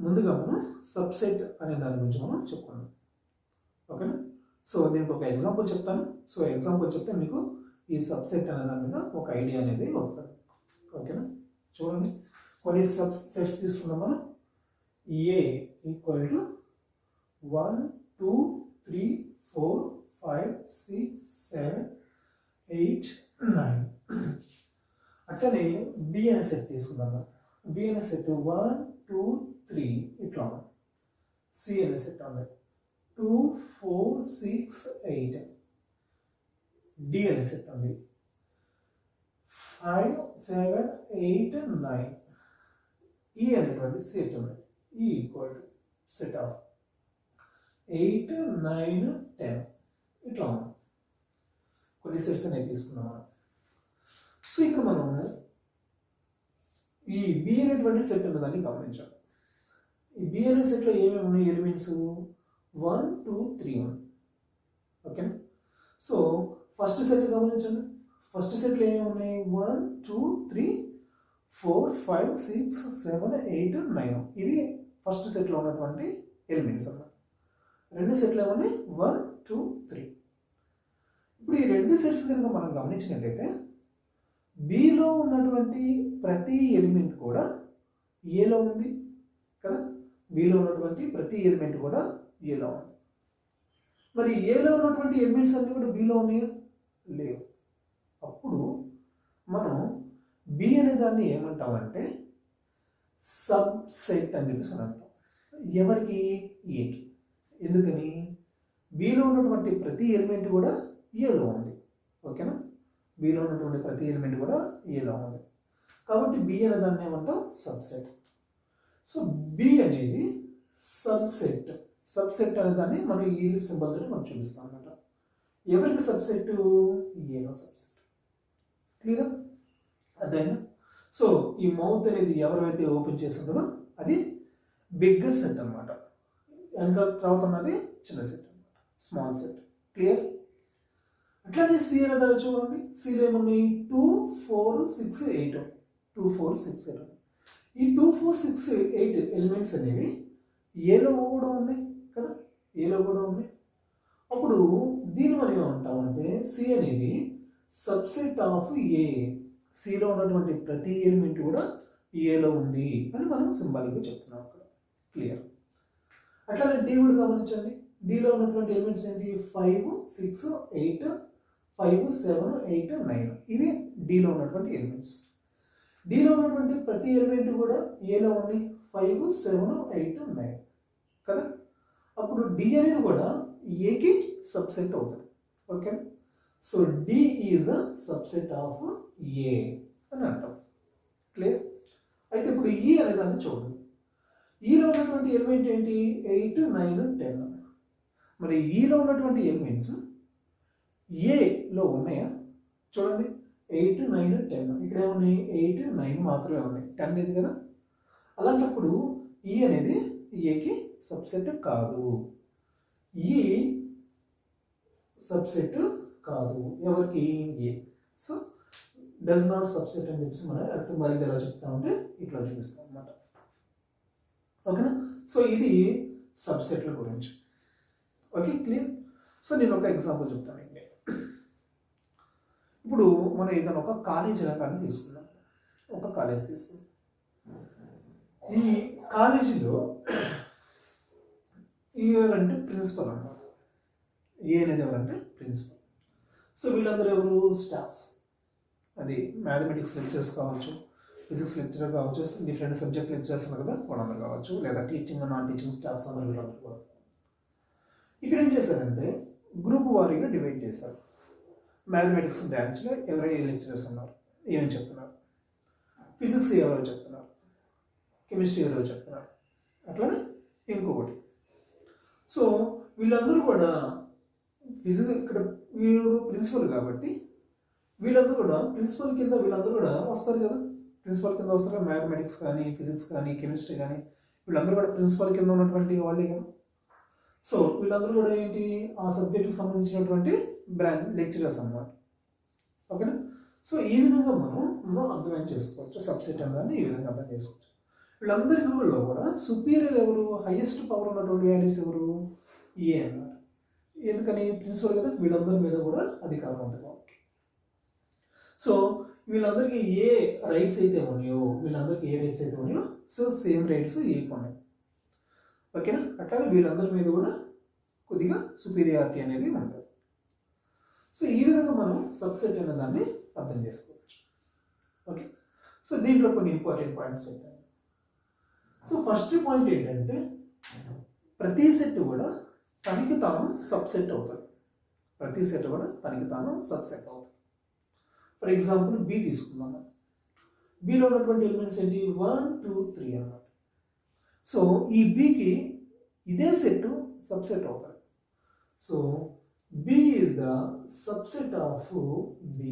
ముందుగా మనం సబ్సెట్ అనే దాని గురించి మనం చెప్పుకున్నాం. ఓకేనా? సో దీనికి ఒక ఎగ్జాంపుల్ చెప్తాను. సో ఎగ్జాంపుల్ చెప్తే మీకు ఈ సబ్సెట్ అనే దాని మీద ఒక ఐడియా అనేది వస్తుంది. ఓకేనా? చూడండి, కొన్ని సబ్సెట్స్ తీసుకున్నాం మనం. ఏ ఈక్వల్ టు 1 2 3 4 5 6 7 8 9. అట్లనే బి అనే సెట్ తీసుకుందాము. బి అనే సెట్ 1 2 3 ఇట్లా ఉంది. సి అనే సెట్ ఉంది 2 4 6 8. డి అనే సెట్ ఉంది 5 7 8 9. ఈ అనేటువంటి సెట్ ఉంది. ఈ ఈక్వల్ టు సెట్ ఆఫ్ 8 9 10 ఇట్లా ఉంది. కొన్ని సెట్స్ అనేవి తీసుకున్నాం మనం. సో ఇక్కడ మనం ఈ బి అనేటువంటి సెట్ ఉన్నదాన్ని గమనించాం. ఈ బి అనే సెట్లో ఏమేమి ఉన్నాయి ఎలిమెంట్స్? 1 2 3 ఉంది. ఓకేనా? సో ఫస్ట్ సెట్ గమనించండి. ఫస్ట్ సెట్లో ఏమేమి ఉన్నాయి? 1 2 3 4 5 6 7 8 9. ఇవి ఫస్ట్ సెట్లో ఉన్నటువంటి ఎలిమెంట్స్ అన్నమాట. రెండు సెట్లు ఏమన్నాయి? 1 2 3. ఇప్పుడు ఈ రెండు సెట్స్ కనుక మనం గమనించినట్లయితే బిలో ఉన్నటువంటి ప్రతి ఎలిమెంట్ కూడా ఏలో ఉంది కదా. బిలో ఉన్నటువంటి ప్రతి ఎలిమెంట్ కూడా ఏలో ఉంది. మరి ఏలో ఉన్నటువంటి ఎలిమెంట్స్ అన్నీ కూడా బిలో ఉన్నాయా? లేవు. అప్పుడు మనం బి అనే దాన్ని ఏమంటామంటే సబ్ సెట్ అని చెప్పేసి అంటాం. ఎవరికి? ఏకి. ఎందుకని? బిలో ఉన్నటువంటి ప్రతి ఎలిమెంట్ కూడా ఏలో ఉంది. ఓకేనా? బిలో ఉన్నటువంటి ప్రతి ఎలిమెంట్ కూడా ఏలో ఉంది. కాబట్టి బి అనే దాన్ని ఏమంటాం? సబ్సెట్. సో బి అనేది సబ్సెట్. సబ్సెట్ అనే దాన్ని మనం ఈ సింబల్ తోటి మనం చూపిస్తాం అన్నమాట. ఎవరికి సబ్సెట్? ఏలో సబ్సెట్. క్లియరా? అదైనా సో ఈ మౌత్ అనేది ఎవరైతే ఓపెన్ చేస్తుందో అది బిగ్గర్ సెట్ అనమాట. అండ్ తర్వాత ఉన్నది చిన్న సెట్ అనమాట, స్మాల్ సెట్. క్లియర్? అట్లానే సి అనే దాన్ని చూడండి. సిలో ఏమున్నాయి? 2 4 6 8. 2 4 6 8. ఈ 2 4 6 8 ఎలిమెంట్స్ అనేవి ఏలో కూడా ఉన్నాయి కదా. ఏలో కూడా ఉన్నాయి. అప్పుడు దీన్ని మనం ఏమంటామంటే సి అనేది సబ్సెట్ ఆఫ్ ఏ. సిలో ఉన్నటువంటి ప్రతి ఎలిమెంట్ కూడా ఏలో ఉంది అని మనం సింబాలిక్గా చెప్తున్నాం అక్కడ. క్లియర్? అట్లానే డి కూడా గమనించండి. డిలో ఉన్నటువంటి ఎలిమెంట్స్ ఏంటి? 5 6 8 5 7 8 9. ఇవి డిలో ఉన్నటువంటి ఎలిమెంట్స్. డిలో ఉన్నటువంటి ప్రతి ఎలిమెంట్ కూడా ఏలో ఉంది. 5 7 8 9 కదా. అప్పుడు డి అనేది కూడా ఏకి సబ్సెట్ అవుతుంది. Okay? So D is the subset of A అని అంటాం. క్లియర్? అయితే ఇప్పుడు ఈ అనే దాన్ని చూడండి. ఈలో ఉన్నటువంటి ఎలిమెంట్ ఏంటి? 8 9 10. మరి ఈలో ఉన్నటువంటి ఎలిమెంట్స్ ఏలో ఉన్నాయా? చూడండి, 8 9 10. ఇక్కడ ఏమున్నాయి? 8 9 మాత్రమే ఉన్నాయి, 10 లేదు కదా. అలాంటప్పుడు ఈ అనేది ఏకి సబ్సెట్ కాదు. ఈ సబ్సెట్ కాదు. ఎవరికి? ఏ. సో డస్ నాట్ సబ్సెట్ అని చెప్పేసి మనం సింబాలిక్ ఎలా చెప్తామంటే ఇట్లా చూపిస్తాం అన్నమాట. ఓకేనా? సో ఇది సబ్సెట్ల గురించి. ఓకే? క్లియర్? సో నేను ఒక ఎగ్జాంపుల్ చెప్తాను. ఇప్పుడు మనం ఏదైనా ఒక కాలేజ్ రంగాన్ని తీసుకున్నాం. ఒక కాలేజ్ తీసుకున్నాం. ఈ కాలేజీలో ఎవరంటే ప్రిన్సిపల్ అన్నమాట. ఏ అనేది ఎవరంటే ప్రిన్సిపల్. సో వీళ్ళందరూ ఎవరు? స్టాఫ్స్. అది మ్యాథమెటిక్స్ లెక్చర్స్ కావచ్చు, ఫిజిక్స్ లెక్చరర్ కావచ్చు, డిఫరెంట్ సబ్జెక్ట్ లెక్చర్స్ ఉన్నారు కదా వాళ్ళందరూ కావచ్చు, లేదా టీచింగ్ నాన్ టీచింగ్ స్టాఫ్స్ అందరూ వీళ్ళందరూ కూడా. ఇక్కడ ఏం చేశారంటే గ్రూప్ వారీగా డివైడ్ చేశారు. మ్యాథమెటిక్స్ బ్రాంచ్లో ఎవరైనా లెక్చరర్స్ ఉన్నారు, ఏమని చెప్తున్నారు. ఫిజిక్స్ ఎవరో చెప్తున్నారు, కెమిస్ట్రీ ఎవరో చెప్తున్నారు, అట్లానే ఇంకొకటి. సో వీళ్ళందరూ కూడా ఫిజిక్స్ ఇక్కడ వీళ్ళు ప్రిన్సిపల్ కాబట్టి వీళ్ళందరూ కూడా ప్రిన్సిపల్ కింద వీళ్ళందరూ కూడా వస్తారు కదా. ప్రిన్సిపల్ కింద వస్తారు. మ్యాథమెటిక్స్ కానీ ఫిజిక్స్ కానీ కెమిస్ట్రీ కానీ వీళ్ళందరూ కూడా ప్రిన్సిపల్ కింద ఉన్నటువంటి వాళ్ళే కదా. సో వీళ్ళందరూ కూడా ఏంటి? ఆ సబ్జెక్టుకి సంబంధించినటువంటి బ్రాంచ్ లెక్చరర్స్ అన్నమాట. ఓకేనా? సో ఈ విధంగా మనం అర్థం చేసుకోవచ్చు. సబ్సెట్ అనేది ఈ విధంగా అర్థం చేసుకోవచ్చు. వీళ్ళందరిలో కూడా సుపీరియర్ ఎవరు, హైయెస్ట్ పవర్ ఉన్నటువంటి వాల్యూస్ ఎవరు, ఏ అన్నారు. ఎందుకని ప్రిన్సిపల్ కదా, వీళ్ళందరి మీద కూడా అధికారం ఉంటుంది. సో వీళ్ళందరికీ ఏ రైట్స్ అయితే ఉన్నాయో, వీళ్ళందరికీ ఏ రైట్స్ అయితే ఉన్నాయో, సో సేమ్ రైట్స్ ఏకి ఉన్నాయి. ఓకేనా, అట్లాగే వీళ్ళందరి మీద కూడా కొద్దిగా సుపీరియారిటీ అనేది ఉంటుంది. సో ఈ విధంగా మనం సబ్సెట్ అనే దాన్ని అర్థం చేసుకోవచ్చు. ఓకే, సో దీంట్లో కొన్ని ఇంపార్టెంట్ పాయింట్స్ ఉంటాయి. సో ఫస్ట్ పాయింట్ ఏంటంటే ప్రతి సెట్ కూడా తనకి తాను సబ్సెట్ అవుతుంది. ప్రతి సెట్ కూడా తనకి తాను సబ్సెట్ అవుతుంది. ఫర్ ఎగ్జాంపుల్ బి తీసుకుందాం. బిలో ఉన్నటువంటి ఎలిమెంట్స్ ఏంటి, 1 2 3 అన్నమాట. సో ఈ బికి ఇదే సెట్ సబ్సెట్ అవుతుంది. So B is the subset of B.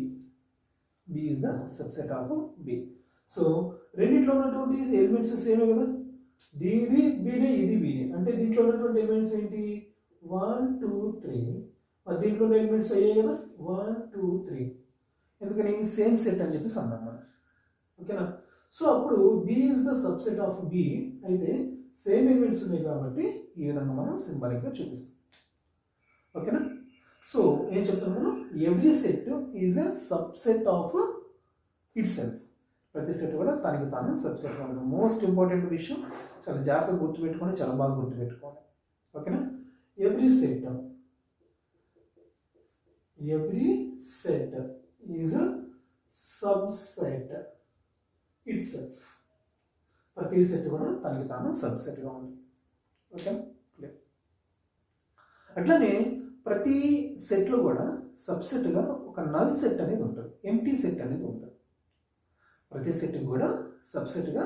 B is the subset of B. So రెండింటిలో ఉన్నటువంటి ఎలిమెంట్స్ సేమే కదా, ఇది బినే ఇది బినే, అంటే దీంట్లో ఉన్నటువంటి ఎలిమెంట్స్ ఏంటి 1 2 3, మరి దీంట్లో ఎలిమెంట్స్ అయ్యాయి కదా 1 2 3. ఎందుకని సేమ్ సెట్ అని చెప్పేసి అన్నాం మనం. ఓకేనా, సో అప్పుడు B is the subset of B అయితే సేమ్ ఎలిమెంట్స్ ఉన్నాయి కాబట్టి ఈ విధంగా మనం సింబాలిక్గా చూపిస్తాం. ఓకేనా, సో ఏం చెప్తాం మనం, every set is a subset of it self. ప్రతి సెట్ కూడా తనకి తాను సబ్సెట్ అనేది మోస్ట్ ఇంపార్టెంట్ విషయం. చాలా జాగ్రత్తగా గుర్తుపెట్టుకొని, చాలా బాగా గుర్తుపెట్టుకోండి. ఓకేనా, every set is a subset it self. ప్రతి సెట్ కూడా తనకి తాను సబ్సెట్గా ఉంది. ఓకే, అట్లానే ప్రతి సెట్లో కూడా సబ్సెట్గా ఒక నల్ సెట్ అనేది ఉంటుంది, ఎంటీ సెట్ అనేది ఉంటుంది. ప్రతి సెట్కి కూడా సబ్సెట్గా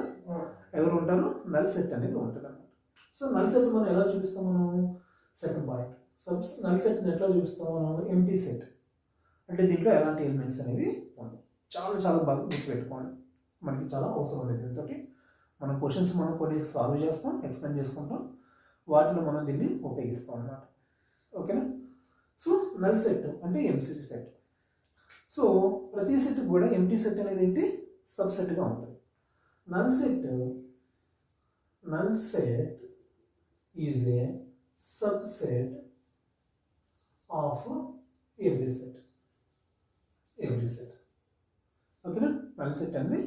ఎవరు ఉంటారో నల్ సెట్ అనేది ఉంటుంది అన్నమాట. సో నల్ సెట్ మనం ఎలా చూపిస్తాము, సెకండ్ పాయింట్, నల్ సెట్ని ఎట్లా చూపిస్తాము మనం, ఎంటీ సెట్. అంటే దీంట్లో ఎలాంటి ఎలిమెంట్స్ అనేవి ఉండవు. చాలా చాలా బాగా గుర్తుపెట్టుకోండి, మనకి చాలా అవసరం లేదు. దీంతో మనం క్వశ్చన్స్ మనం కొన్ని సాల్వ్ చేస్తాం, ఎక్స్ప్లెయిన్ చేసుకుంటాం, వాటిలో మనం దీన్ని ఉపయోగిస్తాం అన్నమాట. ఓకేనా, సో నల్ సెట్ అంటే ఎంసీటీ సెట్. సో ప్రతి సెట్ కూడా ఎంటీ సెట్ అనేది ఏంటి, సబ్సెట్గా ఉంటుంది. Null set is a subset of every set. ఓకేనా, నల్ సెట్ అనేది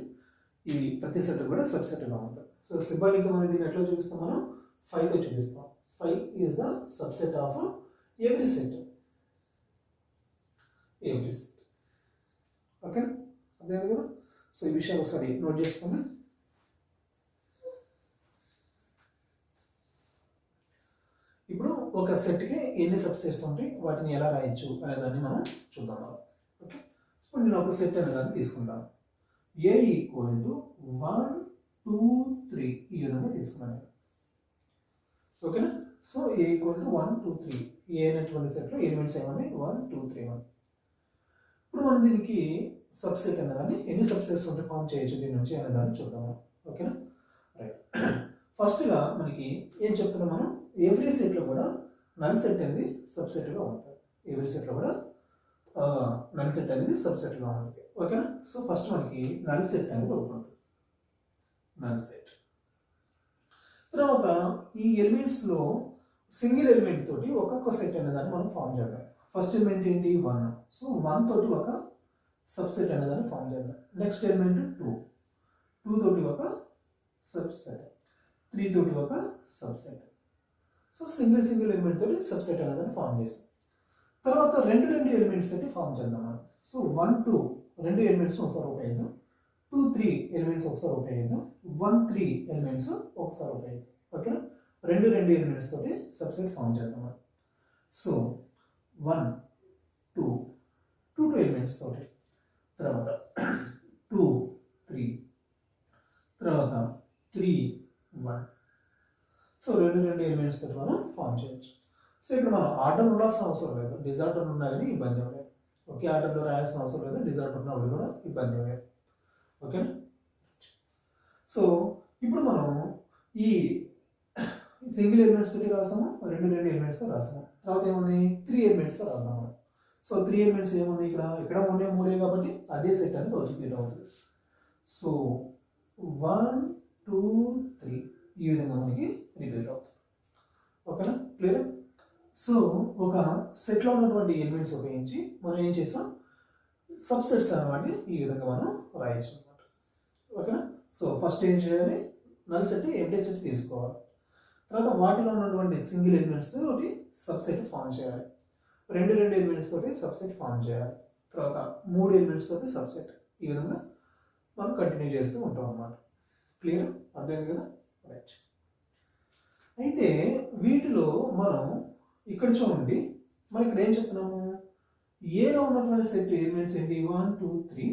ఈ ప్రతి సెట్ కూడా సబ్సెట్గా ఉంటుంది. సో సింబాలిక్గా మనం దీన్ని ఎట్లా చూపిస్తాం, మనం 5తో చూపిస్తాం. 5 is the subset of every set. Okay, అదే కదా. సో ఈ విషయాలు ఒకసారి నోట్ చేసుకోండి. ఇప్పుడు ఒక సెట్కి ఎన్ని సబ్సెట్స్ ఉంటాయి, వాటిని ఎలా రాయొచ్చు అనే దాన్ని మనం చూద్దాం. ఓకే, ఇప్పుడు నేను ఒక సెట్ అనే దాన్ని తీసుకుంటాను. ఏ ఈక్వల్ టు 1 2 3 ఈ విధంగా తీసుకున్నాను. ఓకేనా, సో ఏ ఈక్వల్ టు 1 2 3, ఏ అనేటువంటి సెట్లో ఎలిమెంట్స్ ఏమన్నాయి 1 2 3 1. ఇప్పుడు మనం దీనికి సబ్సెట్ అనేదాన్ని ఎన్ని సబ్సెట్స్ ఉంటే ఫామ్ చేయొచ్చు దీని నుంచి అనే దాన్ని చూద్దాము. ఓకేనా, రైట్. ఫస్ట్గా మనకి ఏం చెప్తున్నాం మనం, ఎవ్రీ సెట్లో కూడా నల్ సెట్ అనేది సబ్సెట్గా ఉంటుంది. ఎవ్రీ సెట్లో కూడా నల్ సెట్ అనేది సబ్సెట్గా ఉంటుంది. ఓకేనా, సో ఫస్ట్ మనకి నల్ సెట్ అనేది ఒకటి ఉంటుంది, నల్ సెట్. తర్వాత ఈ ఎలిమెంట్స్లో సింగిల్ ఎలిమెంట్ తోటి ఒక్కొక్క సెట్ అనేదాన్ని మనం ఫామ్ చేద్దాం. ఫస్ట్ ఎలిమెంట్ ఏంటి 1, సో 1 తోటి ఒక సబ్సెట్ అనేదాన్ని ఫామ్ చేద్దాం. నెక్స్ట్ ఎలిమెంట్ 2, 2 తోటి ఒక సబ్సెట్, 3 తోటి ఒక సబ్సెట్. సో సింగిల్ ఎలిమెంట్ తోటి సబ్సెట్ అనేదాన్ని ఫామ్ చేస్తాం. తర్వాత రెండు ఎలిమెంట్స్ తోటి ఫామ్ చేద్దాం మనం. సో 1 2 రెండు ఎలిమెంట్స్ ఒకసారి ఉపయోగిద్దాం, 2 3 ఎలిమెంట్స్ ఒకసారి ఉపయోగిద్దాం, 1 3 ఎలిమెంట్స్ ఒకసారి ఉపయోగిద్దాం. ఓకేనా, రెండు ఎలిమెంట్స్ తోటి సబ్సెట్ ఫామ్ చేద్దాం. సో 1 2 ఎలిమెంట్స్ తోటి, తర్వాత 2 3, తర్వాత 3 1. సో రెండు ఎలిమెంట్స్ తోటి మనం ఫామ్ చేయొచ్చు. సో ఇక్కడ మనం ఆర్డర్ ఉండాల్సిన అవసరం లేదు, డిజార్డర్ ఉన్నా కానీ ఇబ్బంది లేదు. ఒకే ఆర్డర్లో రాయాల్సిన అవసరం లేదు, డిజార్డర్ ఉన్నప్పుడు కూడా ఇబ్బంది లేదు. ఓకేనా, సో ఇప్పుడు మనం ఈ సింగిల్ ఎలిమెంట్స్ తోటి రాసాము, రెండు ఎలిమెంట్స్తో రాసాము. తర్వాత ఏముంది 3 ఎలిమెంట్స్తో రాద్దాం మనం. సో 3 ఎలిమెంట్స్ ఏముంది, ఇక్కడ ఉన్నాయి 3 కాబట్టి అదే సెట్ అనేది రిపీట్ అవుతుంది. సో 1 2 3 ఈ విధంగా మనకి రిపీట్ అవుతుంది. ఓకేనా, క్లియర్? సో ఒక సెట్లో ఉన్నటువంటి ఎలిమెంట్స్ ఉపయోగించి మనం ఏం చేసాం, సబ్సెట్స్ అన్నమాట ఈ విధంగా మనం రాయొచ్చు అనమాట. ఓకేనా, సో ఫస్ట్ ఏం చేయాలి, నల్ సెట్ ఎంప్టీ సెట్ తీసుకోవాలి. తర్వాత వాటిలో ఉన్నటువంటి సింగిల్ ఎలిమెంట్స్ తోటి సబ్సెట్ ఫామ్ చేయాలి. రెండు ఎలిమెంట్స్ తోటి సబ్సెట్ ఫామ్ చేయాలి. తర్వాత 3 ఎలిమెంట్స్ తోటి సబ్సెట్. ఈ విధంగా మనం కంటిన్యూ చేస్తూ ఉంటాం అన్నమాట. క్లియర్, అర్థమైంది కదా? రైట్. అయితే వీటిలో మనం ఇక్కడ చూడండి, మనం ఇక్కడ ఏం చెప్తున్నాము, ఏలో ఉన్నటువంటి సెట్ ఎలిమెంట్స్ ఏంటి, 1 2 3.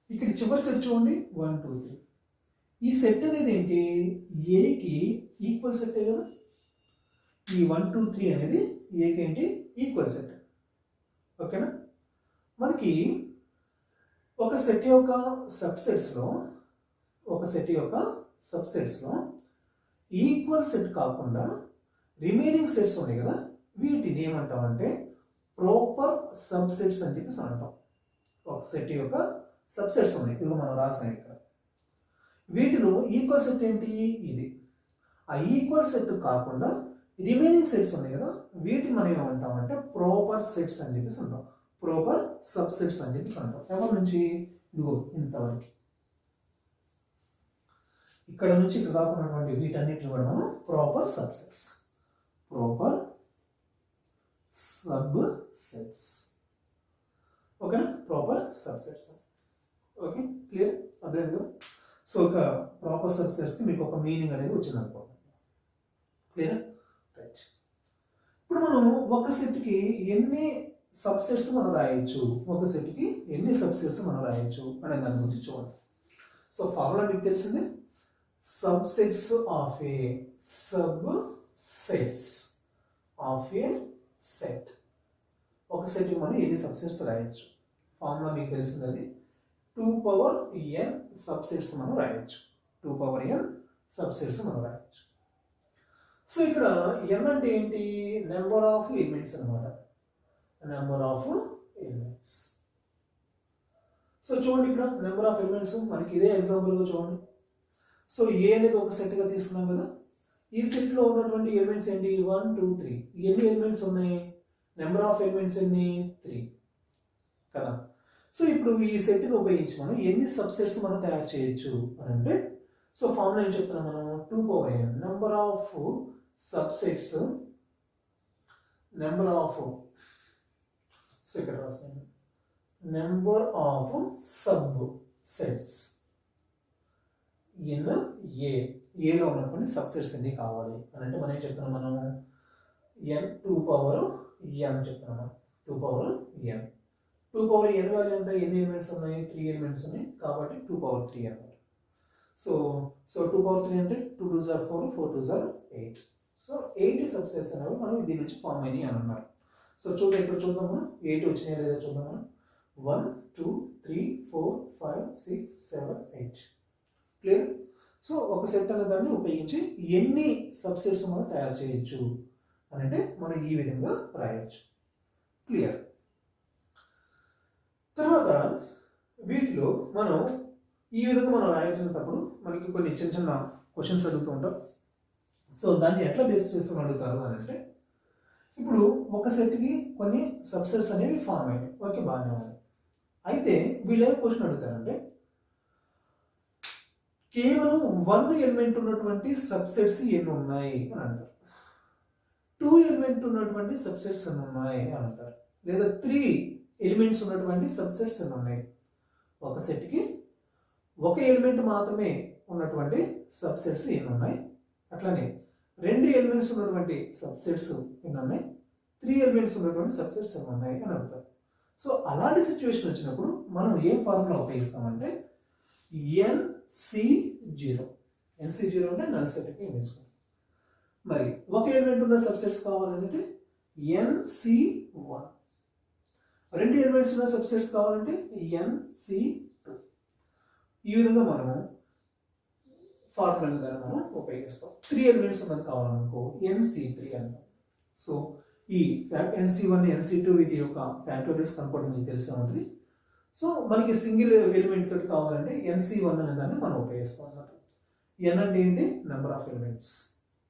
ఇక్కడ చివరి సెట్ చూడండి 1 2 3. ఈ సెట్ అనేది ఏంటి, ఏకి ఈక్వల్ సెట్ కదా. ఈ 1 2 3 అనేది ఏకి ఏంటి, ఈక్వల్ సెట్. ఓకేనా, మనకి ఒక సెట్ యొక్క సబ్సెట్స్లో ఈక్వల్ సెట్ కాకుండా రిమైనింగ్ సెట్స్ ఉన్నాయి కదా, వీటిని ఏమంటామంటే ప్రాపర్ సబ్సెట్స్ అని చెప్పేసి అంటాం. ఒక సెట్ యొక్క సబ్సెట్స్ ఉన్నాయి, ఇది మనం రాసాం ఇక్కడ. వీటిలో ఈక్వల్ సెట్ ఏంటి, ఇది. ఆ ఈక్వల్ సెట్ కాకుండా రిమైనింగ్ సెట్స్ ఉన్నాయి కదా, వీటిని మనం ఏమంటామంటే ప్రాపర్ సెట్స్ అని చెప్పేసి అంటాం. ప్రాపర్ సబ్సెట్స్ అని చెప్పేసి అంటాం. ఎవరి నుంచి, ఇదిగో ఇంతవరకు, ఇక్కడ నుంచి ఇక్కడ కాకున్నటువంటి వీటన్నిటిని కూడా మనం ప్రాపర్ సబ్సెట్స్, ప్రాపర్ సబ్సెట్స్. ఓకేనా, ప్రాపర్ సబ్సెట్స్. ఓకే, క్లియర్, అర్థమైంది కదా? సో ఒక ప్రాపర్ సబ్సెట్స్కి మీకు ఒక మీనింగ్ అనేది వచ్చింది అనుకోండి. Clear, right. ఇప్పుడు మనం ఒక సెట్కి ఎన్ని సబ్సెట్స్ మనం రాయొచ్చు, అనే దాని గురించి చూడండి. సో ఫార్ములా మీకు తెలిసిందే, సబ్సెట్స్ ఆఫ్ ఏ సెట్. ఒక సెట్కి మనం ఎన్ని సబ్సెట్స్ రాయొచ్చు, ఫార్ములా మీకు తెలిసింది, అది 2n సబ్సెట్స్ మనం రాయొచ్చు. 2n సబ్సెట్స్ మనం రాయొచ్చు. సో ఇక్కడ n అంటే ఏంటి, నెంబర్ ఆఫ్ ఎలిమెంట్స్ అన్నమాట, నెంబర్ ఆఫ్ ఎలిమెంట్స్. సో చూడండి, ఇక్కడ నెంబర్ ఆఫ్ ఎలిమెంట్స్ మనకి ఇదే ఎగ్జాంపుల్గా చూడండి. సో ఏ అనేది ఒక సెట్గా తీసుకున్నాం కదా, ఈ సెట్లో ఉన్నటువంటి ఎలిమెంట్స్ ఏంటి, 1 2 3. ఎన్ని ఎలిమెంట్స్ ఉన్నాయి, నెంబర్ ఆఫ్ ఎలిమెంట్స్ ఎన్ని, 3 కదా. సో ఇప్పుడు ఈ సెట్ని ఉపయోగించి మనం ఎన్ని సబ్సెట్స్ మనం తయారు చేయొచ్చు అని అంటే, సో ఫార్ములా ఏం చెప్తున్నాం మనం, 2n number of subsets, so ఇక్కడ రాసాను, నెంబర్ ఆఫ్ సబ్సెట్స్ ఇన్ ఏలో ఉన్నటువంటి సబ్సెట్స్ ఎన్ని కావాలి అని అంటే మనం ఏం చెప్తున్నాం, మనం n 2n చెప్తున్నాం. 2n వాల్యూ ఎంత, ఎన్ని ఎలిమెంట్స్ ఉన్నాయి, 3 ఎలిమెంట్స్ ఉన్నాయి కాబట్టి 2/3 అన్నమాట. సో 2/3 అంటే 2 2s are 4, 4 2s are 8. So 8 subsets అనేవి మనం దీని నుంచి ఫామ్ అయినాయి అని అన్నారు. సో చూడండి, ఇక్కడ చూద్దాం మనం 8 వచ్చినాయి లేదా చూద్దాం మనం. 1 2 3 4 5 6 7 8. క్లియర్. సో ఒక సెట్ అనే దాన్ని ఉపయోగించి ఎన్ని సబ్సెట్స్ మనం తయారు చేయొచ్చు అని అంటే మనం ఈ విధంగా రాయొచ్చు. క్లియర్. తర్వాత వీటిలో మనం ఈ విధంగా మనం రాయించినప్పుడు మనకి కొన్ని చిన్న చిన్న క్వశ్చన్స్ అడుగుతూ ఉంటాం. సో దాన్ని ఎట్లా బేస్ చేసుకుని అడుగుతారు అని అంటే, ఇప్పుడు ఒక సెట్కి కొన్ని సబ్సెట్స్ అనేవి ఫామ్ అయినాయి, ఓకే, బాగానే ఉంది. అయితే వీళ్ళు ఏం క్వశ్చన్ అడుగుతారంటే, కేవలం 1 ఎలిమెంట్ ఉన్నటువంటి సబ్సెట్స్ ఎన్ని ఉన్నాయి అని అంటారు, 2 ఎలిమెంట్ ఉన్నటువంటి సబ్సెట్స్ ఎన్ని ఉన్నాయి అని అంటారు, లేదా 3 ఎలిమెంట్స్ ఉన్నటువంటి సబ్సెట్స్ ఎన్ని ఉన్నాయి. ఒక సెట్కి ఒక ఎలిమెంట్ మాత్రమే ఉన్నటువంటి సబ్సెట్స్ ఎన్ని ఉన్నాయి, అట్లానే 2 ఎలిమెంట్స్ ఉన్నటువంటి సబ్సెట్స్ ఎన్ని ఉన్నాయి, 3 ఎలిమెంట్స్ ఉన్నటువంటి సబ్సెట్స్ ఎన్ని ఉన్నాయి అని అడుగుతారు. సో అలాంటి సిచ్యువేషన్ వచ్చినప్పుడు మనం ఏం ఫార్ములా ఉపయోగిస్తామంటే NC0 అంటే నల్ సెట్కి ఎంచుకోండి. మరి ఒక ఎలిమెంట్ ఉన్న సబ్సెట్స్ కావాలంటే NC1, 2 ఎలిమెంట్స్ ఉన్న సబ్సెట్స్ కావాలంటే NC2. ఈ విధంగా మనం ఫార్ములా మనం ఉపయోగిస్తాం. 3 ఎలిమెంట్స్ ఉన్నది కావాలనుకో NC3 అంటాం. సో ఈ NC1 NC2 వీటి యొక్క ఫ్యాక్టోరియల్స్ కనుక్కోవడం మీకు తెలిసే ఉంటుంది. సో మనకి సింగిల్ ఎలిమెంట్ తోటి కావాలంటే NC1 అనే దాన్ని మనం ఉపయోగిస్తాం అన్నమాట. n అంటే ఏంటి number of elements.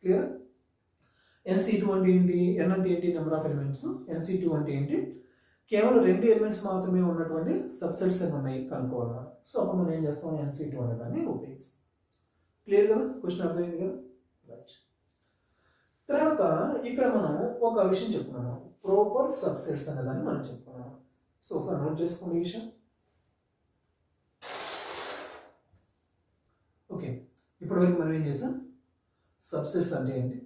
Clear? NC2 అంటే ఏంటి? n అంటే ఏంటి? Number of elements. NC2 అంటే ఏంటి? కేవలం 2 ఎలిమెంట్స్ మాత్రమే ఉన్నటువంటి సబ్సెట్స్ ఎన్ని ఉన్నాయి కనుక్కోవాలి. సో అప్పుడు మనం ఏం చేస్తాం? NC2 అనే దాన్ని ఉపయోగిస్తాం. క్లియర్ కదా? క్వశ్చన్ అర్థమైంది కదా? రైట్. తర్వాత ఇక్కడ మనం ఒక విషయం చెప్పుకున్నాం, ప్రాపర్ సబ్సెట్స్ అనే దాన్ని మనం చెప్పుకున్నాం. సో ఒకసారి నోట్ చేసుకోండి ఈ విషయం. ఓకే, ఇప్పటివరకు మనం ఏం చేసాం? సబ్సెట్స్ అంటే ఏంటి,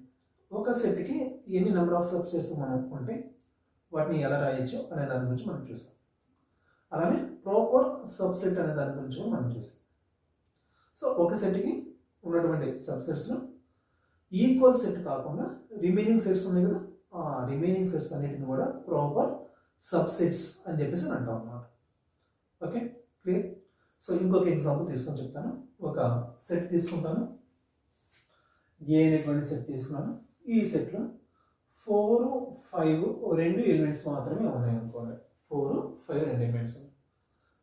ఒక సెట్కి ఎన్ని నెంబర్ ఆఫ్ సబ్సెట్స్ మనం ఉంటే వాటిని ఎలా రాయొచ్చు అనే దాని గురించి మనం చూసాం. అలానే ప్రాపర్ సబ్సెట్ అనే దాని గురించి కూడా మనం చూసాం. సో ఒక సెట్కి ఉన్నటువంటి సబ్సెట్స్లో ఈక్వల్ సెట్ కాకుండా రిమైనింగ్ సెట్స్ ఉన్నాయి కదా, ఆ రిమైనింగ్ సెట్స్ అన్నిటిని కూడా ప్రాపర్ సబ్సెట్స్ అని చెప్పేసి అంటాం అన్నమాట. Okay, clear? సో ఇంకొక ఎగ్జాంపుల్ తీసుకొని చెప్తాను. ఒక సెట్ తీసుకుంటాను, ఏ అనేటువంటి సెట్ తీసుకున్నాను. ఈ సెట్లో 4, 5 2 ఎలిమెంట్స్ మాత్రమే ఉన్నాయి అనుకోండి. 4, 5 2 ఎలిమెంట్స్.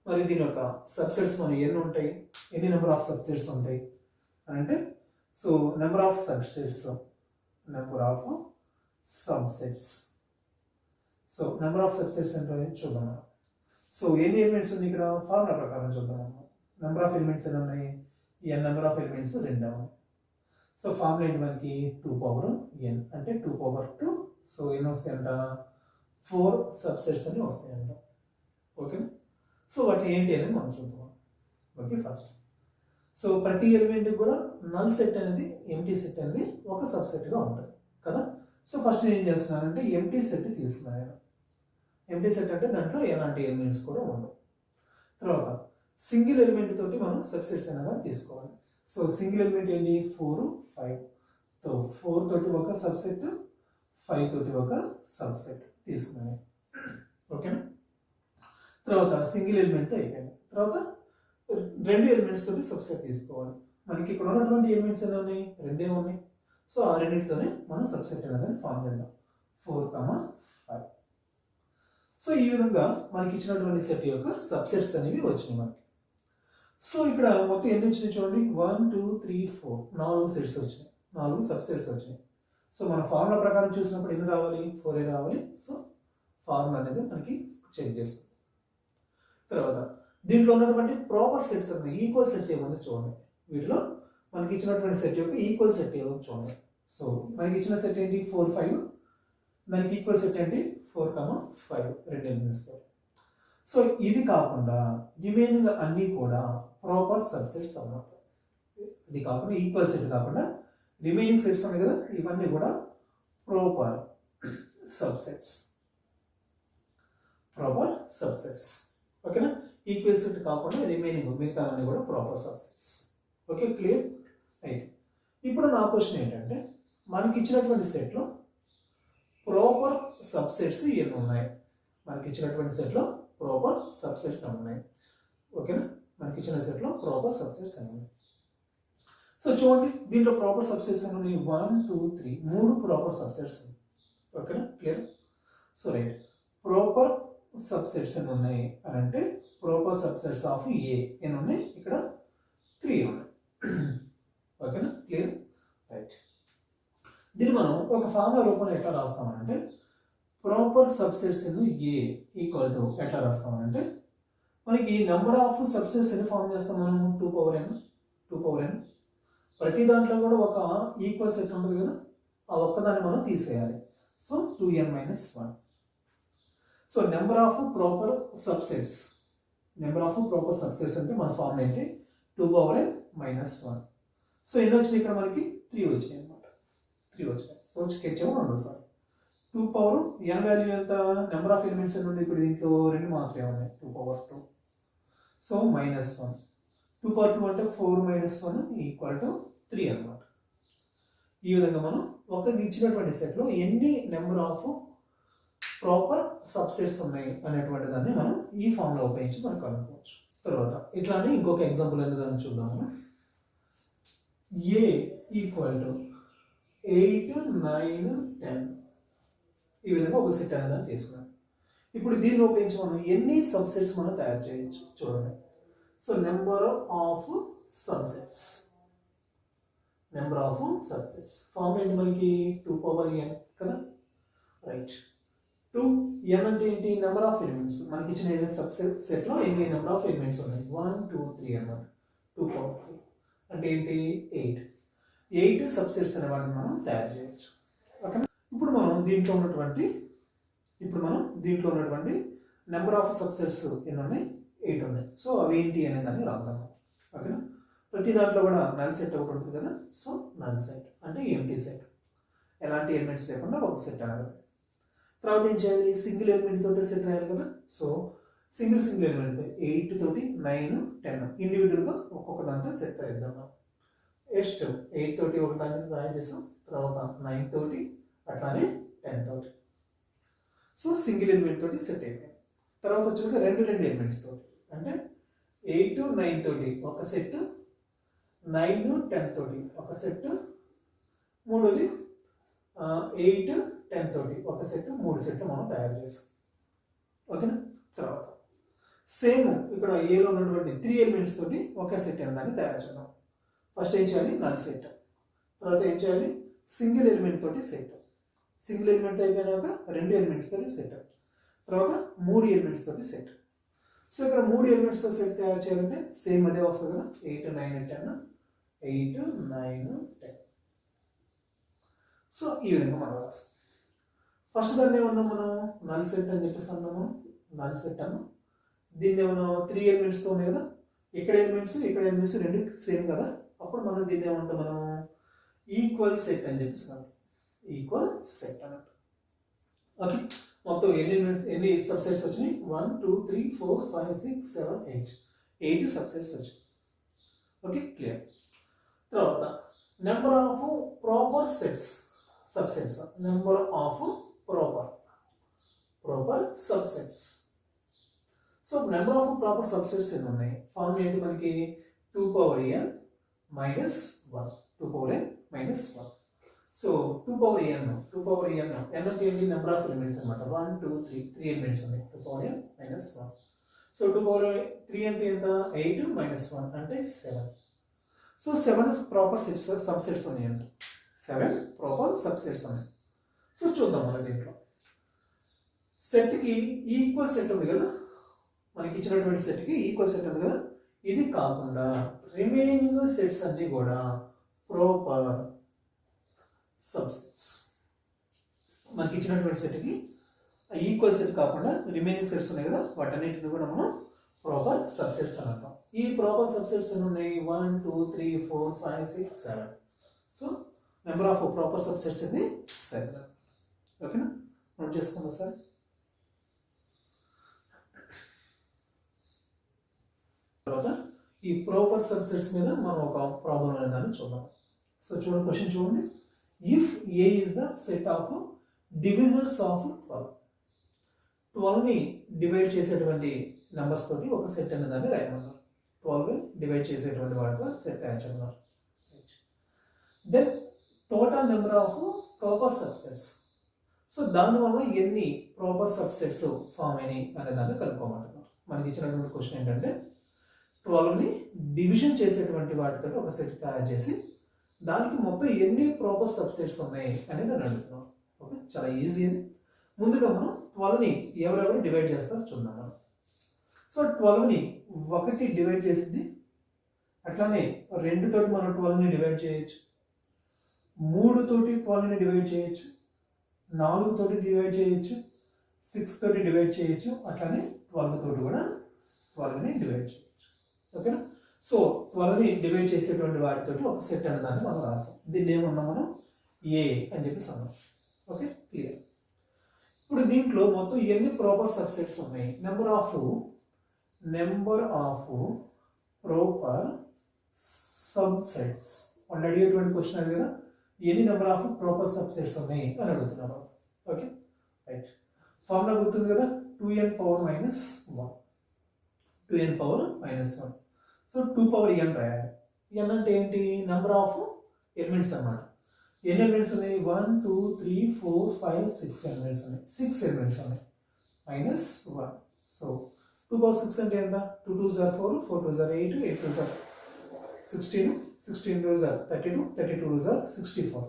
మరి దీని యొక్క సబ్సెట్స్ మనం ఎన్ని ఉంటాయి, ఎన్ని నెంబర్ ఆఫ్ సబ్సెట్స్ ఉంటాయి అని అంటే, so number of subsets, number of subsets. So number of subsets అంటే చూద్దాం. సో ఎన్ని ఎలిమెంట్స్ ఉంది ఇక్కడ? ఫార్ములా ప్రకారం చూద్దాం. నెంబర్ ఆఫ్ ఎలిమెంట్స్ ఎన్ని ఉన్నాయి? n నెంబర్ ఆఫ్ ఎలిమెంట్స్ 2 ఉన్నాయి. సో ఫార్ములా ఏంటి మనకి? 2 పవర్ n అంటే 2 పవర్ 2. సో ఎన్ని వస్తాయంట? 4 సబ్సెట్స్ అని వస్తాయంట. ఓకే, సో వాటి ఏంటి అనేది మనం చూద్దాం. ఓకే, ఫస్ట్ సో ప్రతి ఎలిమెంట్ కూడా నల్ సెట్ అనేది, ఎంటీ సెట్ అనేది ఒక సబ్సెట్గా ఉంటుంది కదా. సో ఫస్ట్ నేను ఏం చేస్తున్నానంటే ఎంటీ సెట్ తీసుకున్నాను. ఎంటీ సెట్ అంటే దాంట్లో ఎలాంటి ఎలిమెంట్స్ కూడా ఉండవు. తర్వాత సింగిల్ ఎలిమెంట్ తోటి మనం సబ్సెట్స్ అనేది తీసుకోవాలి. సో సింగిల్ ఎలిమెంట్ ఏంటి? 4, 5. సో 4 తోటి ఒక సబ్సెట్, 5 తోటి ఒక సబ్సెట్ తీసుకున్నాను. ఓకేనా? తర్వాత సింగిల్ ఎలిమెంట్ అయిపోయింది. తర్వాత 2 ఎలిమెంట్స్ తోటి సబ్సెట్ తీసుకోవాలి. మనకి ఇక్కడ ఉన్నటువంటి ఎలిమెంట్స్ ఎలా ఉన్నాయి? 2 ఉన్నాయి. సో ఆ రెండింటితోనే మనం సబ్సెట్ అనేది ఫామ్ చేద్దాం. 4, 5. సో ఈ విధంగా మనకి ఇచ్చినటువంటి సెట్ యొక్క సబ్సెట్స్ అనేవి వచ్చినాయి మనకి. సో ఇక్కడ మొత్తం ఎన్ని వచ్చినాయి చూడండి. 1, 2, 3, 4 4 సెట్స్ వచ్చినాయి, 4 సబ్సెట్స్ వచ్చినాయి. సో మన ఫార్ములా ప్రకారం చూసినప్పుడు ఎన్ని రావాలి? 4 రావాలి. సో ఫార్ములా అనేది మనకి చెక్ చేస్తుంది. తర్వాత దీంట్లో ఉన్నటువంటి ప్రాపర్ సెట్స్ అనేది ఈక్వల్ సెట్ ఏముందో చూడండి. వీటిలో మనకి ఇచ్చినటువంటి సెట్ యొక్క ఈక్వల్ సెట్ ఏముందో చూడండి. సో మనకి ఇచ్చిన సెట్ ఏంటి? 4, 5. దానికి ఈక్వల్ సెట్ ఏంటి? 4, 5 2 ఎలిమెంట్స్. సో ఇది కాకుండా రిమైనింగ్ అన్నీ కూడా ప్రాపర్ సబ్సెట్స్ అన్నమాట. ఇది కాకుండా ఈక్వల్ సెట్ కాకుండా రిమైనింగ్ సెట్స్ ఉన్నాయి కదా, ఇవన్నీ కూడా ప్రాపర్ సబ్సెట్స్. Proper subsets. ఓకేనా? ఈక్వల్ సెట్ కాకుండా రిమైనింగ్ మిగతా అన్నీ కూడా ప్రాపర్ సబ్సెట్స్. Okay, clear? అయితే ఇప్పుడు నా క్వశ్చన్ ఏంటంటే, మనకి ఇచ్చినటువంటి సెట్లో ప్రాపర్ సబ్సెట్స్ ఎన్ని ఉన్నాయి? మనకి ఇచ్చినటువంటి సెట్లో ప్రాపర్ సబ్సెట్స్ అని ఉన్నాయి. ఓకేనా? మనకి ఇచ్చిన సెట్లో ప్రాపర్ సబ్సెట్స్ అని ఉన్నాయి. సో చూడండి, దీంట్లో ప్రాపర్ సబ్సెట్స్ అని ఉన్నాయి. 1, 2, 3 3 ప్రాపర్ సబ్సెట్స్. ఓకేనా? Clear? So right, proper subsets అని ఉన్నాయి అని అంటే ప్రాపర్ సబ్సెట్స్ ఆఫ్ ఏ ఎన్ని ఉన్నాయి? ఇక్కడ 3 ఉన్నాయి. ఓకేనా? క్లియర్? రైట్. దీన్ని మనం ఒక ఫార్ములా రూపంలో ఎట్లా రాస్తామనంటే, proper subsets in A equal to ఎట్లా రాస్తామనంటే, మనకి నెంబర్ ఆఫ్ సబ్సెట్స్ ఎన్ని ఫార్మ్ చేస్తాం మనం? 2 పవర్ n. ప్రతి దాంట్లో కూడా ఒక ఈక్వల్ సెట్ ఉంటుంది కదా, ఆ ఒక్కదాన్ని మనం తీసేయాలి. So 2n - 1. So number of proper subsets అంటే మన ఫార్మ్ ఏంటి? 2 పవర్ n - 1. సో ఎన్ని వచ్చినాయి ఇక్కడ మనకి? 3 వచ్చినాయి అనమాట. 3 వచ్చినాయి. వచ్చి 2 పవర్ n వాల్యూ ఎంత? నెంబర్ ఆఫ్ ఎలిమెంట్స్ ఎన్ని ఉన్నాయి ఇప్పుడు దీంట్లో? 2 మాత్రమే ఉన్నాయి. 2 పవర్ 2. సో -1. 2 పవర్ 2 అంటే 4 - 1 ఈక్వల్ టు 3 అనమాట. ఈ విధంగా మనం ఒక ఇచ్చినటువంటి సెట్లో ఎన్ని నెంబర్ ఆఫ్ ప్రాపర్ సబ్సెట్స్ ఉన్నాయి అనేటువంటి దాన్ని మనం ఈ ఫార్ములా ఉపయోగించి మనం కనుక్కోవచ్చు. తర్వాత ఇట్లానే ఇంకొక ఎగ్జాంపుల్ అనే దాన్ని చూద్దాము. ఏ ఈక్వల్ టు 8, 9, 10 ఈ విధంగా ఒక సెట్ అనేది తీసుకున్నాం. ఇప్పుడు దీన్ని ఉపయోగించి మనం ఎన్ని సబ్సెట్స్ మనం తయారు చేయొచ్చు చూడండి. So number of subsets. Number of subsets. Form ఏంటి మనకి 2 power n కదా, రైట్. 2n అంటే ఏంటి, నెంబర్ ఆఫ్ ఎలిమెంట్స్. మనకి ఇచ్చిన సెట్ లో ఎన్ని నెంబర్ ఆఫ్ ఎలిమెంట్స్ ఉన్నాయి, 1 2 3 అన్నమాట. 2 power 3 అంటే ఏంటి 8 సబ్సెట్స్ అనే వాటిని మనం తయారు చేయొచ్చు. ఓకేనా. ఇప్పుడు మనం దీంట్లో ఉన్నటువంటి నెంబర్ ఆఫ్ సబ్సెట్స్ ఎన్ని ఉన్నాయి, 8 ఉన్నాయి. సో అవి ఏంటి అనే దాన్ని రాద్దాం. ఓకేనా. ప్రతి దాంట్లో కూడా నల్ సెట్ ఒకటి ఉంటుంది కదా, సో నల్ సెట్ అంటే ఎంటీ సెట్, ఎలాంటి ఎలిమెంట్స్ లేకుండా ఒక సెట్ అనేది. తర్వాత ఏం చేయాలి, సింగిల్ ఎలిమెంట్ తోటి సెట్ రాయాలి కదా. సో సింగిల్ ఎలిమెంట్ 8 తోటి 9 10 ఇండివిజువల్గా ఒక్కొక్క దాంట్లో సెట్ రాయిద్దాం. నెక్స్ట్ 8 తోటి ఒక దాన్ని తయారు చేస్తాం, తర్వాత 9 తోటి, అట్లానే 10 తోటి. సో సింగిల్ ఎలిమెంట్ తోటి సెట్ అయిపోయింది. తర్వాత వచ్చాక రెండు ఎలిమెంట్స్ తోటి అంటే 8 9 తోటి ఒక సెట్, 9 10 తోటి ఒక సెట్, మూడోది 8 10 తోటి ఒక సెట్, 3 సెట్లు మనం తయారు చేస్తాం. ఓకేనా. తర్వాత సేమ్ ఇక్కడ ఏలో ఉన్నటువంటి 3 ఎలిమెంట్స్ తోటి ఒకే సెట్ అనే దాన్ని తయారు చేద్దాం. ఫస్ట్ ఏం చేయాలి, నల్ సెట్. తర్వాత ఏం చేయాలి, సింగిల్ ఎలిమెంట్ తోటి సెట్. సింగిల్ ఎలిమెంట్ అయిపోయినాక 2 ఎలిమెంట్స్ తోటి సెట్, తర్వాత 3 ఎలిమెంట్స్ తోటి సెట్. సో ఇక్కడ 3 ఎలిమెంట్స్ తో సెట్ తయారు చేయాలంటే సేమ్ అదే వస్తుంది కదా, 8 9 10 8 9 10. సో ఈ విధంగా మనం రాస్తాం. ఫస్ట్ దాన్ని ఏమన్నాం మనం, నల్ సెట్ అని చెప్పేసి అన్నాము, నల్ సెట్ అన్నాం. దీన్ని ఏమన్నా 3 ఎలిమెంట్స్తో ఉన్నాయి కదా, ఇక్కడ ఎలిమెంట్స్ రెండు సేమ్ కదా, అప్పుడు మనం దీన్ని ఏమంటాం, మనం ఈక్వల్ సెట్ అని చెప్పేసి ఈక్వల్ సెట్ అన్నట్టు. ఓకే. మొత్తం ఎన్ని సబ్సెట్స్ వచ్చినాయి, 1 2 3 4 5 6 7 8 సబ్సెట్స్ వచ్చాయి. Okay, clear. తర్వాత number of proper sets subsets, number of proper subsets. So number of proper subsets ఎన్ని ఉన్నాయి, ఫార్మ్ ఏంటి మనకి 2 power n minus 1. 2 power n minus 1. So 2 power n n అంటే ఏంటి, నెంబర్ ఆఫ్ ఎలిమెంట్స్ అన్నమాట. 1 2 3 elements ఉన్నాయి, 2 power n minus 1. So 2 power 3 అంటే ఎంత, 8 minus 1 అంటే 7. సో 7 ప్రాపర్ సబ్సెట్స్ ఉన్నాయంట, 7 ప్రాపర్ సబ్సెట్స్ ఉన్నాయి. సో చూద్దాం మన దీంట్లో సెట్కి ఈక్వల్ సెట్ ఉంది కదా, మనకి ఇచ్చినటువంటి సెట్కి ఈక్వల్ సెట్ ఉంది కదా, ఇది కాకుండా రిమైనింగ్ సెట్స్ అన్ని కూడా ప్రాపర్ సబ్సెట్స్. మనకి ఇచ్చినటువంటి సెట్కి ఈక్వల్ సెట్ కాకుండా రిమైనింగ్ సెట్స్ ఉన్నాయి కదా, వాటన్నిటిని కూడా మనం ప్రాపర్ సబ్సెట్స్ అని అంటాం. ఈ ప్రాపర్ సబ్సెట్స్ ఎన్ని ఉన్నాయి, 1 2 3 4 5 6 7. So number of proper subsets ఇది 7. ఓకేనా, నోట్ చేసుకుందాం సార్. తర్వాత ఈ ప్రాపర్ సబ్సెట్స్ మీద మనం ఒక ప్రాబ్లం అనే దాన్ని చూద్దాం. సో చూడండి, క్వశ్చన్ చూడండి. If A is the set of divisors of 12, 12ని డివైడ్ చేసేటువంటి నెంబర్స్ తోటి ఒక సెట్ అనే దాన్ని రాయమన్నారు. 12 డివైడ్ చేసేటువంటి వాటితో సెట్ తయారు చేయమన్నారు. Then total number of proper subsets. So దానివల్ల ఎన్ని ప్రాపర్ సబ్సెట్స్ ఫామ్ అయినాయి అనే దాన్ని కనుక్కోమంటున్నారు. మనకి ఇచ్చినటువంటి క్వశ్చన్ ఏంటంటే 12ని డివిజన్ చేసేటువంటి వాటితో ఒక సెట్ తయారు చేసి దానికి మొత్తం ఎన్ని ప్రాపర్ సబ్సెట్స్ ఉన్నాయి అనేది అని అడుగుతున్నాం. ఓకే, చాలా ఈజీ అది. ముందుగా మనం 12ని ఎవరెవరు డివైడ్ చేస్తారో చూద్దాం మనం. సో 12ని 1 డివైడ్ చేసింది, అట్లానే 2 తోటి మనం 12ని డివైడ్ చేయొచ్చు, 3 తోటి 12ని డివైడ్ చేయొచ్చు, 4 తోటి డివైడ్ చేయొచ్చు, 6 తోటి డివైడ్ చేయొచ్చు, అట్లానే 12 తోటి కూడా 12ని డివైడ్ చేయొచ్చు. ఓకేనా. సో 12ని డివైడ్ చేసేటువంటి వాటితోటి ఒక సెట్ అనే దాన్ని మనం రాసాం. దీన్ని ఏమన్నాం మనం, ఏ అని చెప్పేసి అన్నాం. Okay, clear. ఇప్పుడు దీంట్లో మొత్తం ఎన్ని ప్రాపర్ సబ్సెట్స్ ఉన్నాయి, నెంబర్ ఆఫ్ ప్రాపర్ సబ్సెట్స్ వాళ్ళు అడిగేటువంటి క్వశ్చన్ అది కదా, ఎన్ని నెంబర్ ఆఫ్ ప్రాపర్ సబ్సెట్స్ ఉన్నాయి అని అడుగుతున్నారు. Okay, right. ఫార్ములా గుర్తుంది కదా, 2n power minus 1. 2n power minus 1. So 2 power n రాయాలి. n అంటే ఏంటి, నెంబర్ ఆఫ్ ఎలిమెంట్స్ అన్నమాట. ఎన్ని ఎలిమెంట్స్ ఉన్నాయి, 1 2 3 4 5 6 ఎలిమెంట్స్ ఉన్నాయి. 6 ఎలిమెంట్స్ ఉన్నాయి, మైనస్ 1. సో 2 power 6 అంటే ఎంత, 2 2s are 4 4 2s are 8 8 2s are 16 rows are 32 rows are 64.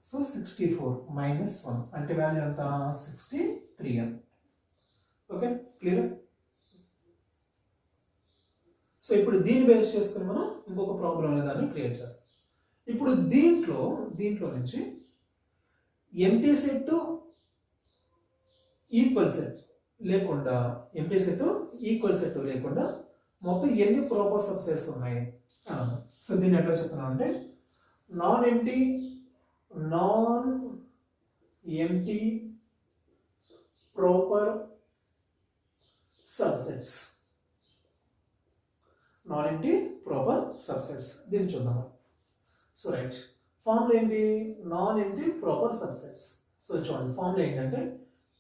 So 64 minus 1 అంటే వాల్యూ ఎంత 63 అని. Okay clear. సో ఇప్పుడు దీన్ని బేస్ చేసుకుని మనం ఇంకొక ప్రాబ్లం అనే దాన్ని క్రియేట్ చేస్తాం. ఇప్పుడు దీంట్లో నుంచి ఎంటీ సెట్ ఈక్వల్ సెట్ లేకుండా మొత్తం ఎన్ని ప్రాపర్ సబ్సెట్స్ ఉన్నాయి. సో దీన్ని ఎట్లా చెప్తున్నాం అంటే నాన్ ఎంటీ ప్రాపర్ సబ్సెట్స్. దీన్ని చూద్దాం. సో రైట్, ఫార్ములా ఏంటి? Non empty proper subsets. So చూడండి, ఫార్ములా ఏంటంటే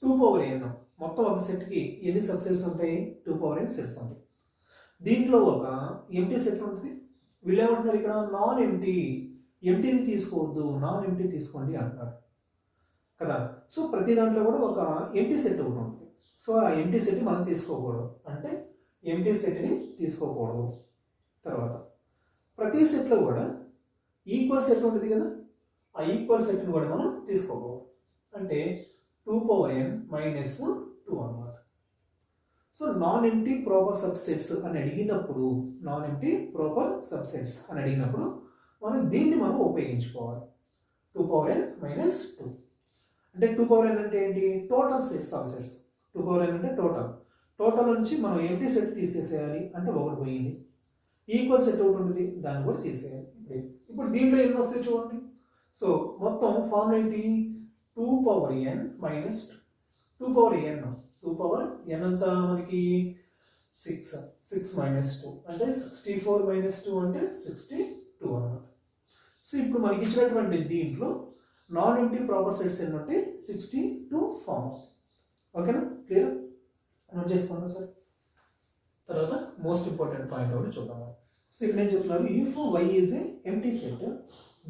2n. మొత్తం ఒక సెట్కి ఎన్ని సబ్సెట్స్ ఉంటాయి? 2n సెట్స్ ఉంటాయి. దీంట్లో ఒక ఎంటీ సెట్ ఉంటుంది. వీళ్ళు ఏమంటున్నారు ఇక్కడ? నాన్ ఎంటీని తీసుకోవద్దు, నాన్ ఎంటీ తీసుకోండి అంటారు కదా. సో ప్రతి దాంట్లో కూడా ఒక ఎంటీ సెట్ ఒకటి ఉంటుంది. సో ఆ ఎంటీ సెట్ని మనం తీసుకోకూడదు, అంటే ఎంటీ సెట్ని తీసుకోకూడదు. తర్వాత ప్రతి సెట్లో కూడా ఈక్వల్ సెట్ ఉంటుంది కదా, ఆ ఈక్వల్ సెట్ని కూడా మనం తీసుకోకూడదు, అంటే 2n minus 2 అన్నమాట. So non empty proper subsets అని అడిగినప్పుడు మనం దీన్ని ఉపయోగించుకోవాలి. 2n minus 2 అంటే 2n అంటే ఏంటి? Total subsets. 2n అంటే టోటల్ నుంచి మనం ఎంటీ సెట్ తీసేసేయాలి, అంటే ఒకటి పోయింది. ఈక్వల్ సెట్ ఒకటి ఉంటుంది, దాన్ని కూడా తీసేయాలి. ఇప్పుడు దీంట్లో ఎన్ని వస్తాయి చూడండి. సో మొత్తం ఫార్ములా ఏంటి? 2n minus 2n అంతా మనకి 6 minus 2 అంటే 64 minus 2 అంటే 62 అన్నమాట. సో ఇప్పుడు మనకి ఇచ్చినటువంటి దీంట్లో నాన్ ఎంటీ ప్రాపర్ సెట్స్ ఎన్ని ఉంటాయి? 62 ఫామ్ అవుతాయి. ఓకేనా, క్లియర్? నోట్ చేసుకోండి సార్. తర్వాత మోస్ట్ ఇంపార్టెంట్ పాయింట్ ఒకటి చూద్దాం. సో ఇక్కడ ఏం చెప్తున్నారు? If y is a empty set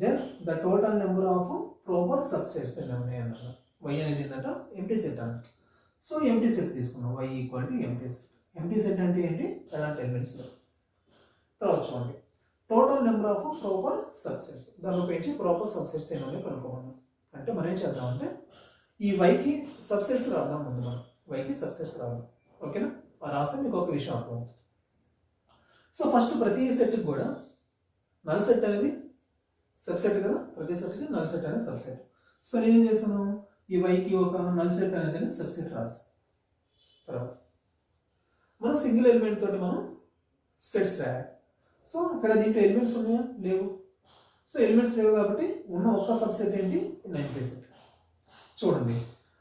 then the total number of proper subsets ఎన్ని ఉన్నాయి అన్నారు. y అనేది ఏంటంటే ఎంటీ సెట్ అన్న. సో ఎంటీ సెట్ తీసుకున్నాం, y equal to empty set. Empty set అంటే ఏంటి? ఎలాంటి ఎలిమెంట్స్ లేవు. తర్వాత చూడండి, total number of proper subsets, దాని ఉపయోగించి ప్రాపర్ సబ్సెట్స్ ఎన్ని ఉన్నాయి కనుక్కోమన్నాం. అంటే మనం ఏం చేద్దామంటే ఈ yకి సబ్సెట్స్ రాద్దాం. ముందు మనం yకి సబ్సెట్స్ రాద్దాం. ఓకేనా, రాస్తే మీకు ఒక విషయం అర్థమవుతుంది. సో ఫస్ట్ ప్రతి సెట్కి కూడా నల్ సెట్ అనేది సబ్సెట్ కదా, ప్రతి సెట్కి నల్ సెట్ అనేది సబ్సెట్. సో నేనేం చేస్తాను? ఈ వైకి ఒక నల్ సెట్ అనేది సబ్సెట్ రాస్తాను. తర్వాత మనం సింగిల్ ఎలిమెంట్ తోటి మనం సెట్స్ రాయాలి. సో ఇక్కడ దీంట్లో ఎలిమెంట్స్ ఉన్నాయా? లేవు. సో ఎలిమెంట్స్ లేవు కాబట్టి ఉన్న ఒక్క సబ్సెట్ ఏంటి? Empty set. చూడండి,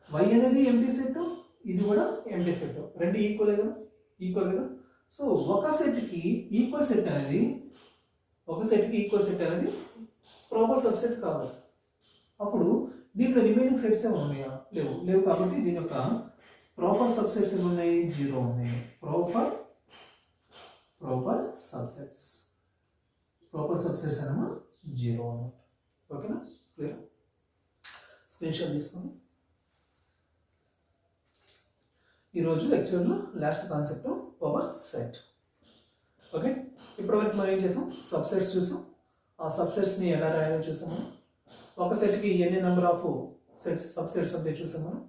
y అనేది ఎంటీ సెట్, ఇది కూడా ఎంటీ సెట్, రెండు ఈక్వల్ కదా. సో ఒక సెట్కి ఈక్వల్ సెట్ అనేది ప్రాపర్ సబ్సెట్ కాదు. అప్పుడు దీంట్లో రిమైనింగ్ సెట్స్ ఏమైనా ఉన్నాయా? లేవు కాబట్టి దీని యొక్క ప్రాపర్ సబ్సెట్స్ ఏమి ఉన్నాయి? 0 ఉన్నాయి. ప్రాపర్ సబ్సెట్స్ అనమా 0 అన్నమాట. ఓకేనా, క్లియర్? స్క్రీన్ షాట్ తీసుకొని ఈరోజు లెక్చర్లో last concept power set. Okay, ఇప్పటివరకు మనం ఏం చేసాం? సబ్సెట్స్ చూసాం. ఆ సబ్సెట్స్ని ఎలా రాయాలో చూసాం. మనం ఒక సెట్కి ఎన్ని నెంబర్ ఆఫ్ సబ్సెట్స్ ఉంటాయి చూసాం. మనం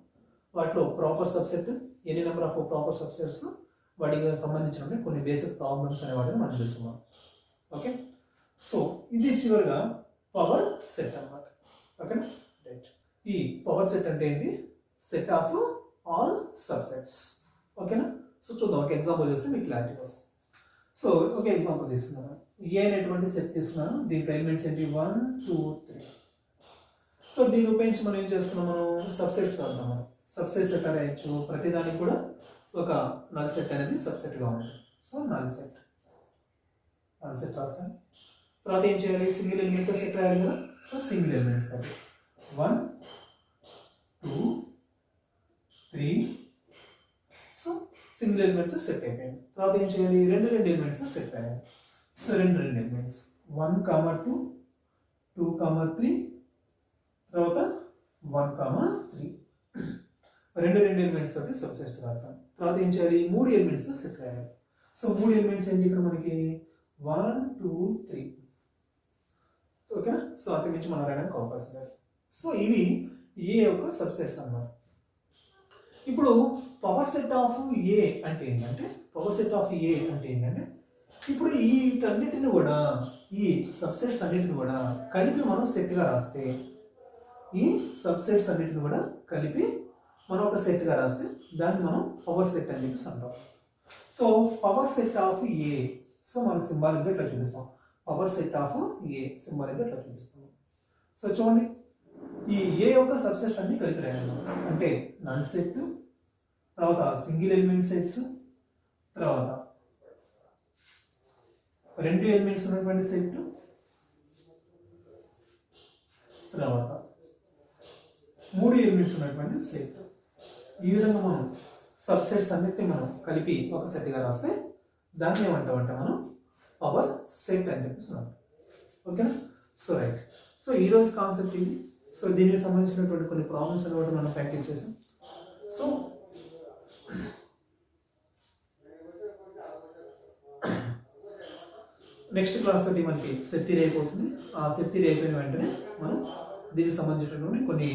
వాటిలో ప్రాపర్ సబ్సెట్, ఎన్ని నెంబర్ ఆఫ్ ప్రాపర్ సబ్సెట్స్, వాటికి సంబంధించిన కొన్ని బేసిక్ ప్రాబ్లమ్స్ అనే వాటిని మనం చూస్తున్నాం. ఓకే, సో ఇది చివరిగా పవర్ సెట్ అన్నమాట. ఓకేనా, రైట్. ఈ పవర్ సెట్ అంటే ఏంటి? Set of all subsets. ఓకేనా, సో చూద్దాం. ఒక ఎగ్జాంపుల్ చేస్తే మీకు క్లారిటీ వస్తుంది. సో ఒక ఎగ్జాంపుల్ తీసుకున్నాను. ఏ అనేటువంటి సెట్ తీసుకున్నాను. దీంట్లో ఎలిమెంట్స్ ఏంటి? 1 2 3. సో దీని ఉపయోగించి మనం ఏం చేస్తున్నాం? మనం సబ్సెట్స్ రాద్దాం. మనం సబ్సెట్స్ ఎట్లా రాయొచ్చు? ప్రతిదానికి కూడా ఒక నల్ సెట్ అనేది సబ్సెట్గా ఉంటుంది. సో నల్ సెట్ రాస్తాను. తర్వాత ఏం చేయాలి? సింగిల్ ఎలిమెంట్తో సెట్ రాయాలి కదా. సో సింగిల్ ఎలిమెంట్స్ అది 1 2 3. సో సింగిల్ ఎలిమెంట్ సెట్ అయిపోయింది. తర్వాత ఏం చేయాలి? రెండు ఎలిమెంట్స్ సెట్ అయ్యాయి. సో రెండు ఎలిమెంట్స్ 1 2 2 3, తర్వాత 1 3. రెండు ఎలిమెంట్స్ తోటి సబ్సెట్స్ రాస్తాం. తర్వాత ఏం చేయాలి? మూడు ఎలిమెంట్స్తో సెట్ అయ్యాలి. సో మూడు ఎలిమెంట్స్ ఏంటి ఇక్కడ మనకి? 1 2 3 ఓకేనా. సో అంతకు మించి మనం రాయడానికి అవకాశం లేదు. సో ఇవి ఏ యొక్క సబ్సెట్స్ అన్నమాట. ఇప్పుడు పవర్ సెట్ ఆఫ్ ఏ అంటే ఏంటంటే ఇప్పుడు వీటన్నిటిని కూడా ఈ సబ్సెట్స్ అన్నిటిని కూడా కలిపి మనం సెట్గా రాస్తే ఒక సెట్గా రాస్తే దాన్ని మనం పవర్ సెట్ అని చెప్పేసి అంటాం. So power set of A, so మనం సింబాలిక్గా ఇట్లా చూపిస్తాం. పవర్ సెట్ ఆఫ్ ఏ సింబాలిక్గా ఇట్లా చూపిస్తాం. సో చూడండి, ఈ ఏ యొక్క సబ్సెట్స్ అన్ని కలిపి రాయాలి. అంటే నల్ సెట్, తర్వాత సింగిల్ ఎలిమెంట్ సెట్స్, తర్వాత 2 ఎలిమెంట్స్ ఉన్నటువంటి సెట్, తర్వాత 3 ఎలిమెంట్స్ ఉన్నటువంటి సెట్. ఈ విధంగా మనం సబ్సెట్స్ అన్నిటిని మనం కలిపి ఒక సెట్గా రాస్తే దాన్ని ఏమంటామంటే మనం పవర్ సెట్ అని చెప్పేసి అంటాం. ఓకేనా. So right. సో ఈరోజు కాన్సెప్ట్ ఇది. సో దీనికి సంబంధించినటువంటి కొన్ని ప్రాబ్లమ్స్ అనేవి మనం ప్రాక్టీస్ చేసాం. సో నెక్స్ట్ క్లాస్ తోటి మనకి సెట్ థియరీ అయిపోతుంది. ఆ సెట్ థియరీ అయిపోయిన వెంటనే మనం దీనికి సంబంధించినటువంటి కొన్ని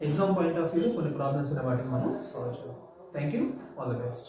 ఎగ్జామ్ పాయింట్ ఆఫ్ వ్యూ కొన్ని ప్రాబ్లమ్స్ అనే వాటిని మనం సాల్వ్ చేద్దాం. Thank you. All the best.